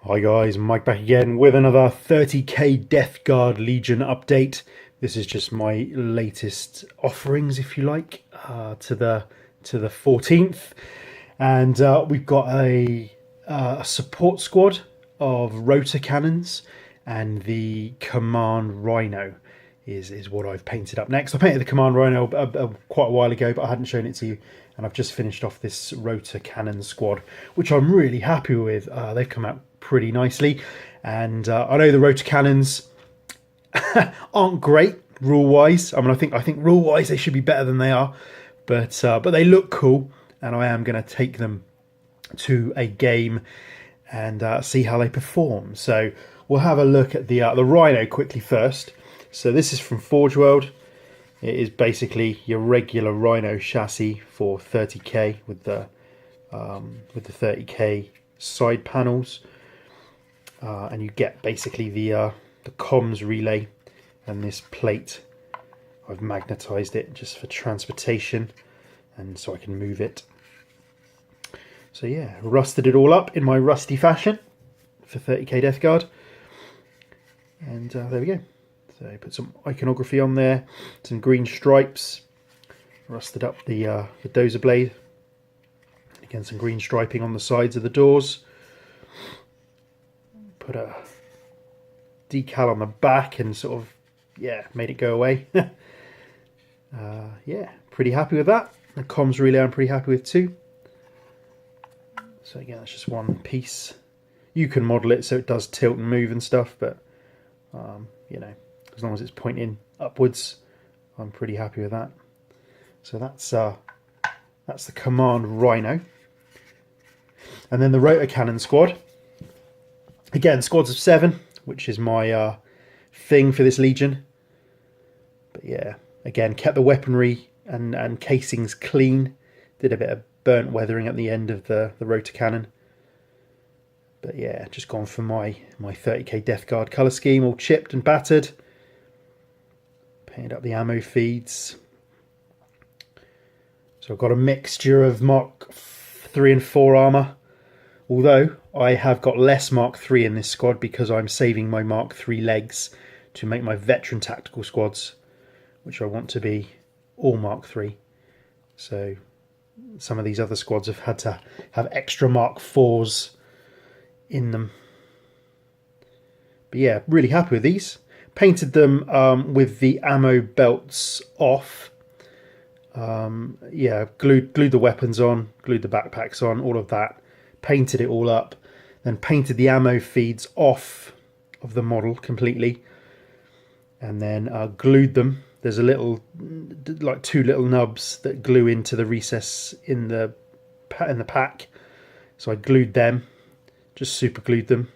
Hi guys, Mike back again with another 30k Death Guard Legion update. This is just my latest offerings, if you like, to the 14th, and we've got a support squad of rotor cannons, and the Command Rhino is what I've painted up next. I painted the Command Rhino quite a while ago, but I hadn't shown it to you, and I've just finished off this rotor cannon squad, which I'm really happy with. They've come out pretty nicely, and I know the rotor cannons aren't great rule-wise. I mean, I think rule-wise they should be better than they are, but they look cool, and I am going to take them to a game and see how they perform. So we'll have a look at the Rhino quickly first. So this is from Forge World. It is basically your regular Rhino chassis for 30k with the 30k side panels, and you get basically the comms relay and this plate. I've magnetized it just for transportation, and so I can move it. So yeah, rusted it all up in my rusty fashion for 30k Death Guard, and there we go. So put some iconography on there, some green stripes, rusted up the dozer blade. Again, some green striping on the sides of the doors. Put a decal on the back and sort of, yeah, made it go away. Yeah, pretty happy with that. The comms relay I'm pretty happy with too. So again, that's just one piece. You can model it so it does tilt and move and stuff, but you know, as long as it's pointing upwards, I'm pretty happy with that. So that's the Command Rhino. And then the rotor cannon squad. Again, squads of 7, which is my thing for this Legion. But yeah, again, kept the weaponry and casings clean. Did a bit of burnt weathering at the end of the rotor cannon. But yeah, just gone for my 30k Death Guard colour scheme, all chipped and battered. Painted up the ammo feeds. So I've got a mixture of Mark 3 and 4 armour. Although I have got less Mark 3 in this squad because I'm saving my Mark 3 legs to make my veteran tactical squads, which I want to be all Mark 3. So some of these other squads have had to have extra Mark 4s in them. But yeah, really happy with these. Painted them with the ammo belts off. Yeah, glued the weapons on, glued the backpacks on, all of that. Painted it all up, then painted the ammo feeds off of the model completely, and then glued them. There's a little, like 2 little nubs that glue into the recess in the pack, so I glued them, just super glued them.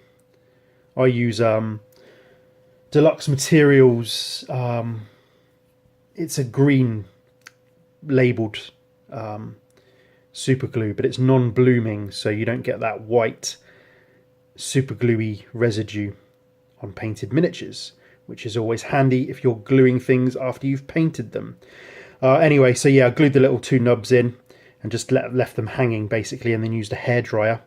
I use Deluxe Materials. It's a green labelled super glue, but it's non-blooming, so you don't get that white super gluey residue on painted miniatures, which is always handy if you're gluing things after you've painted them. Anyway, so yeah, I glued the little 2 nubs in and just left them hanging basically, and then used a hairdryer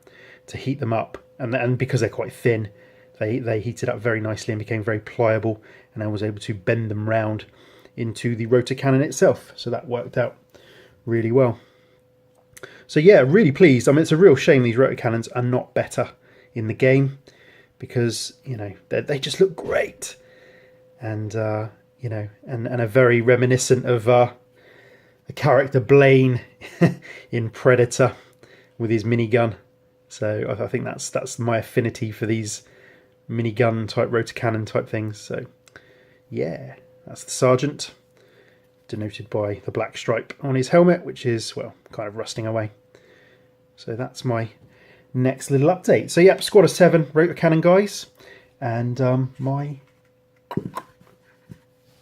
to heat them up, and because they're quite thin, they heated up very nicely and became very pliable, and I was able to bend them round into the rotor cannon itself, so that worked out really well. So yeah, really pleased. I mean, it's a real shame these rotor cannons are not better in the game, because, you know, they just look great, and you know, and are very reminiscent of the character Blaine in Predator with his minigun. So I think that's my affinity for these minigun type rotor cannon type things. So yeah, that's the sergeant, denoted by the black stripe on his helmet, which is, well, kind of rusting away. So that's my next little update. So yep, squad of 7 rotor cannon guys, and my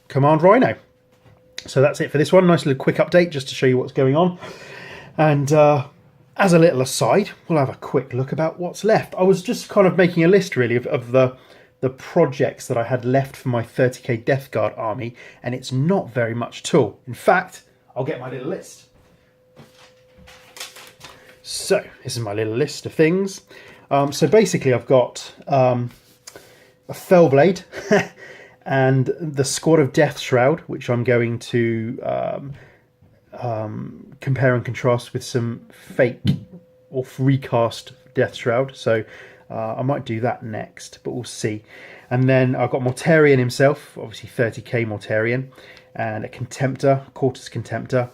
Command Rhino. So that's it for this one. Nice little quick update just to show you what's going on. And as a little aside, we'll have a quick look about what's left. I was just kind of making a list really of the projects that I had left for my 30k Death Guard army, and it's not very much at all. In fact, I'll get my little list. So this is my little list of things. So basically I've got a fell blade and the squad of Death Shroud, which I'm going to compare and contrast with some fake or recast Death Shroud. So I might do that next, but we'll see. And then I've got Mortarion himself, obviously 30k Mortarion, and a Contemptor, Quartus Contemptor.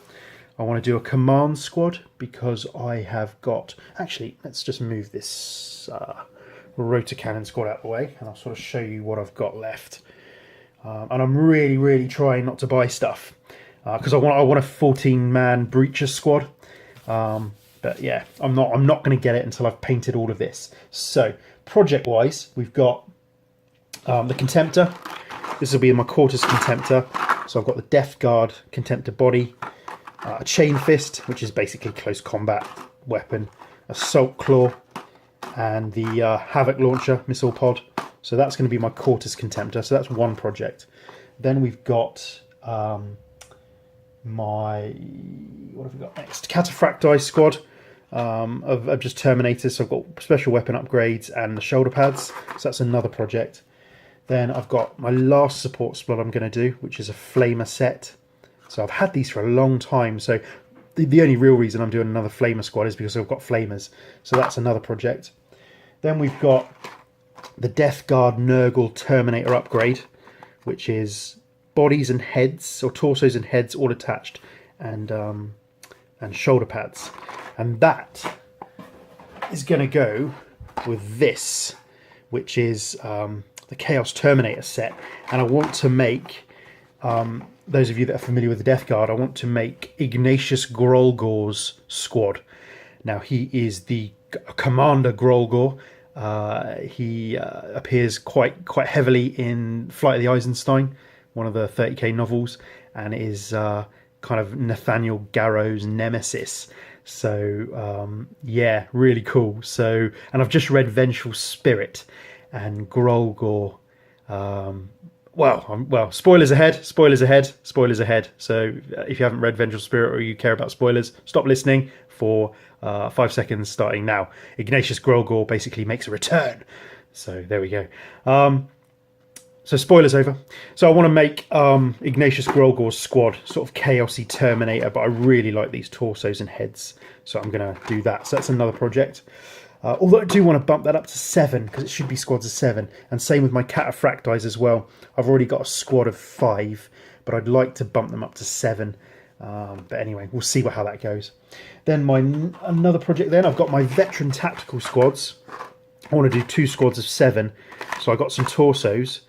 I want to do a command squad because I have got... Actually, let's just move this rotor cannon squad out of the way, and I'll sort of show you what I've got left. And I'm really trying not to buy stuff because I want a 14-man breacher squad. But yeah, I'm not going to get it until I've painted all of this. So project-wise, we've got the Contemptor. This will be my Quartus Contemptor. So I've got the Death Guard Contemptor body, a Chain Fist, which is basically close combat weapon, Assault Claw, and the Havoc Launcher missile pod. So that's going to be my Quartus Contemptor. So that's one project. Then we've got my... What have we got next? Cataphracti squad of just Terminators. So I've got special weapon upgrades and the shoulder pads. So that's another project. Then I've got my last support squad I'm going to do, which is a Flamer set. So I've had these for a long time. So the only real reason I'm doing another Flamer squad is because I've got Flamers. So that's another project. Then we've got the Death Guard Nurgle Terminator upgrade, which is bodies and heads, or torsos and heads all attached, and shoulder pads. And that is going to go with this, which is the Chaos Terminator set. And I want to make... those of you that are familiar with the Death Guard, I want to make Ignatius Grolgor's squad. Now, he is the Commander Grolgor. He appears quite heavily in Flight of the Eisenstein, one of the 30k novels, and is kind of Nathaniel Garrow's nemesis. So, yeah, really cool. So, and I've just read Vengeful Spirit, and Grolgor... Well, spoilers ahead. So if you haven't read Vengeful Spirit or you care about spoilers, stop listening for 5 seconds starting now. Ignatius Grolgor basically makes a return. So there we go. So spoilers over. So I want to make Ignatius Grolgor's squad sort of chaosy Terminator, but I really like these torsos and heads. So I'm going to do that. So that's another project. Although I do want to bump that up to 7 because it should be squads of 7, and same with my Cataphractis as well. I've already got a squad of 5, but I'd like to bump them up to 7. But anyway, we'll see how that goes. Then another project. Then I've got my veteran tactical squads. I want to do 2 squads of 7, so I got some torsos.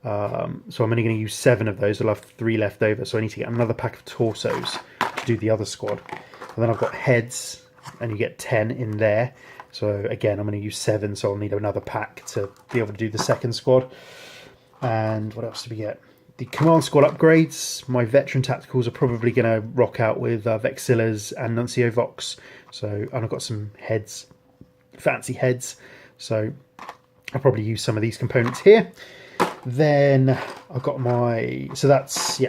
So I'm only going to use 7 of those. I'll have 3 left over, so I need to get another pack of torsos to do the other squad. And then I've got heads, and you get 10 in there. So again, I'm going to use 7, so I'll need another pack to be able to do the second squad. And what else do we get? The command squad upgrades. My veteran tacticals are probably going to rock out with Vexillas and Nuncio Vox. So, and I've got some heads, fancy heads. So I'll probably use some of these components here. Then I've got my... So that's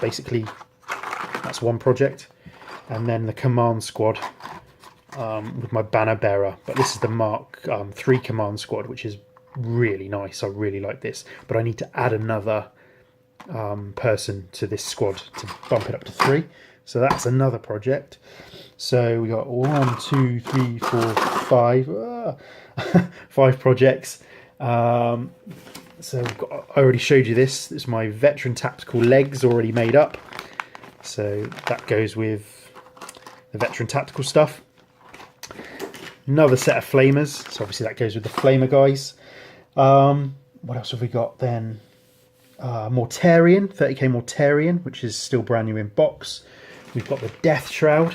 basically... That's one project. And then the command squad... with my banner bearer, but this is the Mark 3 command squad, which is really nice. I really like this, but I need to add another person to this squad to bump it up to 3. So that's another project. So we got 1, 2, 3, 4, 5 5 projects. So I already showed you this. This is my veteran tactical legs already made up, so that goes with the veteran tactical stuff. Another set of flamers, so obviously that goes with the flamer guys. What else have we got then? Mortarion, 30k Mortarion, which is still brand new in box. We've got the Death Shroud,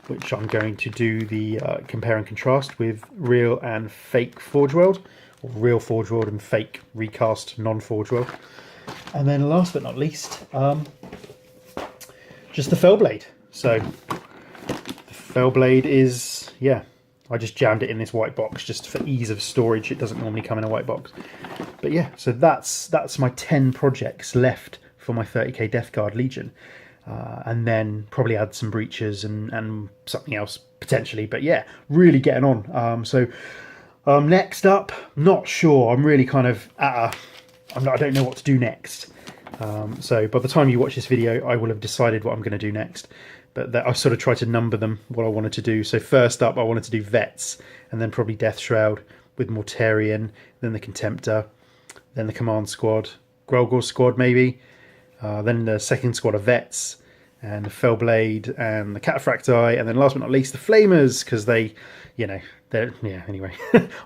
which I'm going to do the compare and contrast with real and fake Forge World, or real Forge World and fake recast non-Forge World. And then last but not least, just the Fellblade. So the Fellblade is, yeah, I just jammed it in this white box just for ease of storage. It doesn't normally come in a white box. But yeah, so that's my 10 projects left for my 30k Death Guard Legion. And then probably add some breaches and something else potentially. But yeah, really getting on. So Next up, not sure. I'm really kind of I don't know what to do next. So by the time you watch this video, I will have decided what I'm going to do next. But I sort of tried to number them, what I wanted to do. So first up, I wanted to do Vets, and then probably Death Shroud with Mortarion, then the Contemptor, then the Command Squad, Grolgor Squad maybe, then the second squad of Vets, and the Fellblade, and the Cataphracti, and then last but not least, the Flamers, because they, you know, yeah, anyway.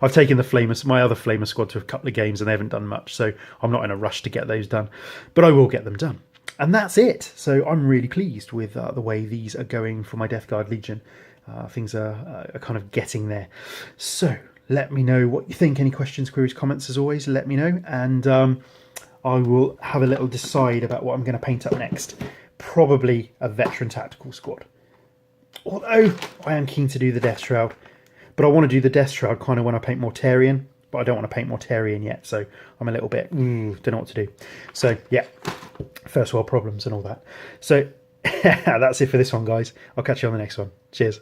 I've taken the Flamers, my other Flamer squad, to a couple of games, and they haven't done much, so I'm not in a rush to get those done. But I will get them done. And that's it. So I'm really pleased with the way these are going for my Death Guard Legion. Things are kind of getting there. So let me know what you think. Any questions, queries, comments, as always, let me know. And I will have a little decide about what I'm going to paint up next. Probably a Veteran Tactical Squad. Although I am keen to do the Death Shroud. But I want to do the Death Shroud kind of when I paint Mortarion. But I don't want to paint Mortarion yet. So I'm a little bit, don't know what to do. So yeah, first world problems and all that. So that's it for this one, guys. I'll catch you on the next one. Cheers.